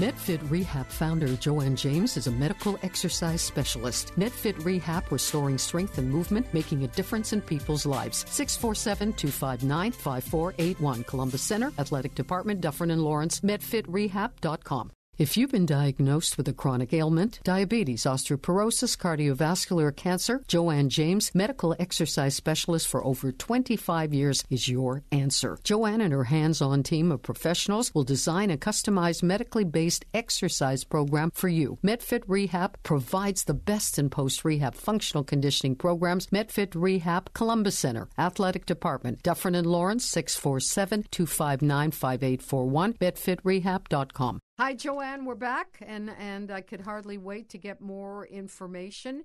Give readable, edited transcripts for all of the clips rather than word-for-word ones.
Medfit Rehab founder Joanne James is a medical exercise specialist. Medfit Rehab, restoring strength and movement, making a difference in people's lives. 647-259-5481. Columbus Center, Athletic Department, Dufferin and Lawrence, medfitrehab.com. If you've been diagnosed with a chronic ailment, diabetes, osteoporosis, cardiovascular cancer, Joanne James, medical exercise specialist for over 25 years, is your answer. Joanne and her hands-on team of professionals will design a customized medically based exercise program for you. Medfit Rehab provides the best in post-rehab functional conditioning programs. Medfit Rehab, Columbus Center, Athletic Department, Dufferin and Lawrence, 647-259-5841, medfitrehab.com. Hi, Joanne. We're back, and I could hardly wait to get more information.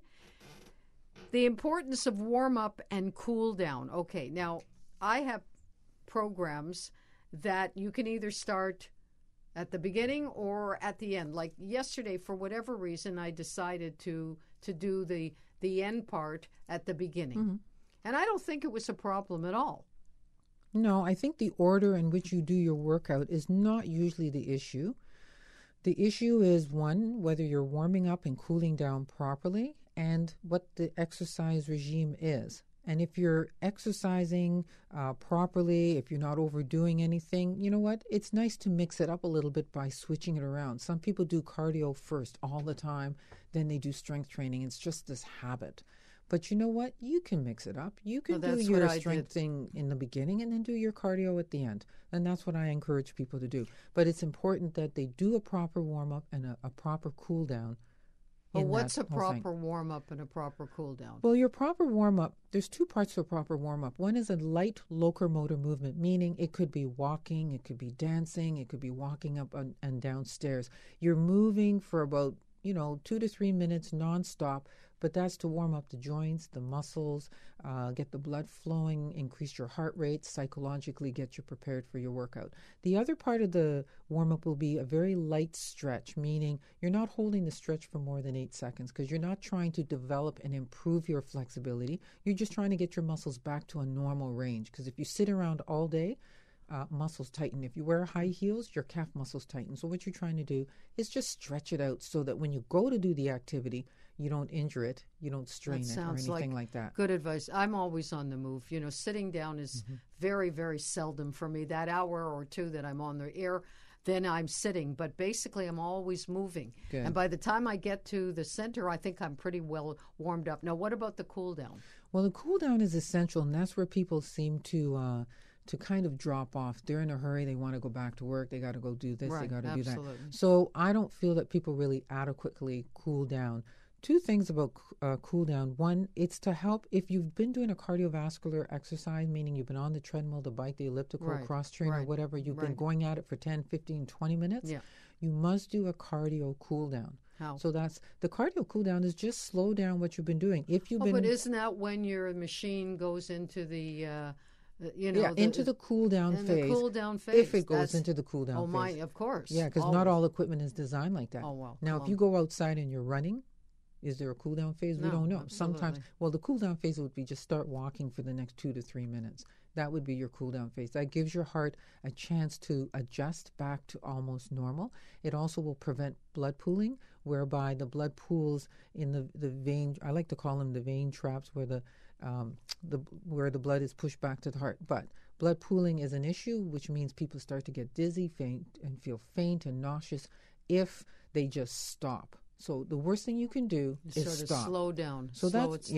The importance of warm-up and cool-down. Okay, now, I have programs that you can either start at the beginning or at the end. Like yesterday, for whatever reason, I decided to do the end part at the beginning. Mm-hmm. And I don't think it was a problem at all. No, I think the order in which you do your workout is not usually the issue. The issue is, one, whether you're warming up and cooling down properly and what the exercise regime is. And if you're exercising properly, if you're not overdoing anything, you know what? It's nice to mix it up a little bit by switching it around. Some people do cardio first all the time, then they do strength training. It's just this habit. But you know what? You can mix it up. You can do your strength thing in the beginning and then do your cardio at the end. And that's what I encourage people to do. But it's important that they do a proper warm-up and a proper cool-down. Well, what's a proper warm-up and a proper cool-down? Well, your proper warm-up, there's two parts to a proper warm-up. One is a light locomotor movement, meaning it could be walking, it could be dancing, it could be walking up and down stairs. You're moving for about 2 to 3 minutes nonstop, but that's to warm up the joints, the muscles, get the blood flowing, increase your heart rate, psychologically get you prepared for your workout. The other part of the warm-up will be a very light stretch, meaning you're not holding the stretch for more than 8 seconds because you're not trying to develop and improve your flexibility. You're just trying to get your muscles back to a normal range because if you sit around all day, muscles tighten. If you wear high heels, your calf muscles tighten. So what you're trying to do is just stretch it out so that when you go to do the activity, you don't injure it, you don't strain it or anything like that. Good advice. I'm always on the move. Sitting down is very, very seldom for me. That hour or two that I'm on the air, then I'm sitting. But basically, I'm always moving. Good. And by the time I get to the center, I think I'm pretty well warmed up. Now, what about the cool down? Well, the cool down is essential, and that's where people seem to kind of drop off. They're in a hurry. They want to go back to work. They got to go do this. They got to do that. So I don't feel that people really adequately cool down. Two things about cool down. One, it's to help if you've been doing a cardiovascular exercise, meaning you've been on the treadmill, the bike, the elliptical, cross train, or whatever. You've been going at it for 10, 15, 20 minutes. Yeah. You must do a cardio cool down. How? So that's the cardio cool down is just slow down what you've been doing. If you've been, but isn't that when your machine goes into the into the cool down phase. The cool down phase. If it goes into the cool down phase. Of course. Yeah, because not all equipment is designed like that. Oh, well. Now, if you go outside and you're running, is there a cool down phase? No, we don't know. Absolutely. Sometimes, the cool down phase would be just start walking for the next 2 to 3 minutes. That would be your cool down phase. That gives your heart a chance to adjust back to almost normal. It also will prevent blood pooling, whereby the blood pools in the vein. I like to call them the vein traps, where where the blood is pushed back to the heart. But blood pooling is an issue, which means people start to get dizzy, faint, and feel faint and nauseous if they just stop. So the worst thing you can do is sort of stop. Slow down. So that's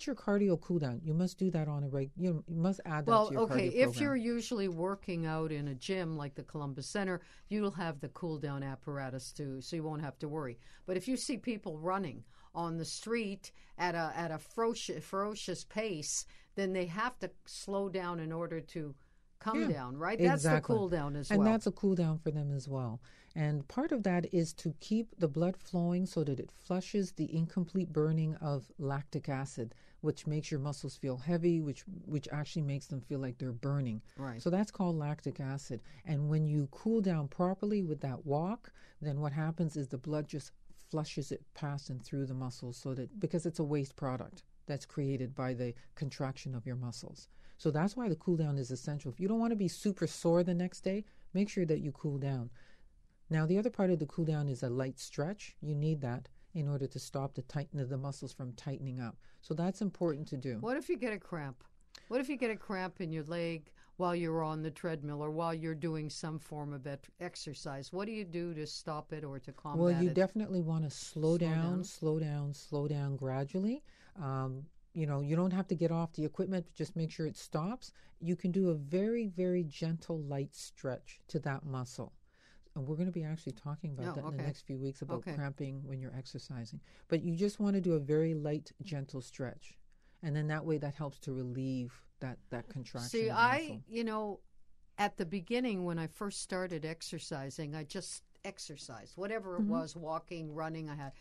your cardio cool down. You must do that on a you must add that to your cardio program. If you're usually working out in a gym like the Columbus Center, you'll have the cool down apparatus too, so you won't have to worry. But if you see people running on the street at a ferocious pace, then they have to slow down in order to come down, right? That's the cool down as well. And that's a cool down for them as well. And part of that is to keep the blood flowing so that it flushes the incomplete burning of lactic acid, which makes your muscles feel heavy, which actually makes them feel like they're burning. Right. So that's called lactic acid. And when you cool down properly with that walk, then what happens is the blood just flushes it past and through the muscles because it's a waste product that's created by the contraction of your muscles. So that's why the cool down is essential. If you don't want to be super sore the next day, make sure that you cool down. Now, the other part of the cool down is a light stretch. You need that in order to stop the muscles from tightening up. So that's important to do. What if you get a cramp? What if you get a cramp in your leg while you're on the treadmill or while you're doing some form of exercise? What do you do to stop it or to combat it? Well, you definitely want to slow down gradually. You don't have to get off the equipment, but just make sure it stops. You can do a very, very gentle, light stretch to that muscle. And we're going to be actually talking about that in the next few weeks about cramping when you're exercising. But you just want to do a very light, gentle stretch. And then that way that helps to relieve that contraction. See, at the beginning when I first started exercising, I just exercised. Whatever it was, walking, running, I had.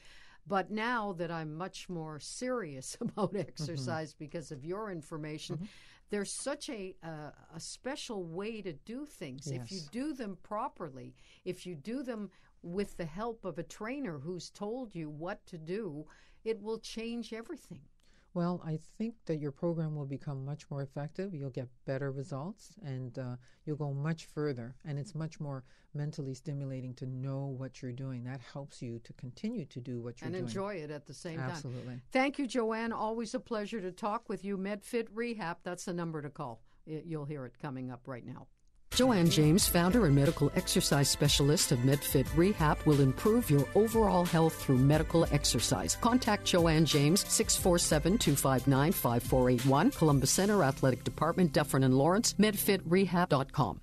But now that I'm much more serious about exercise because of your information, there's such a special way to do things. Yes. If you do them properly, if you do them with the help of a trainer who's told you what to do, it will change everything. Well, I think that your program will become much more effective. You'll get better results, and you'll go much further. And it's much more mentally stimulating to know what you're doing. That helps you to continue to do what you're doing. And enjoy it at the same time. Absolutely. Thank you, Joanne. Always a pleasure to talk with you. Medfit Rehab, that's the number to call. You'll hear it coming up right now. Joanne James, founder and medical exercise specialist of Medfit Rehab, will improve your overall health through medical exercise. Contact Joanne James, 647-259-5481, Columbus Center Athletic Department, Dufferin and Lawrence, medfitrehab.com.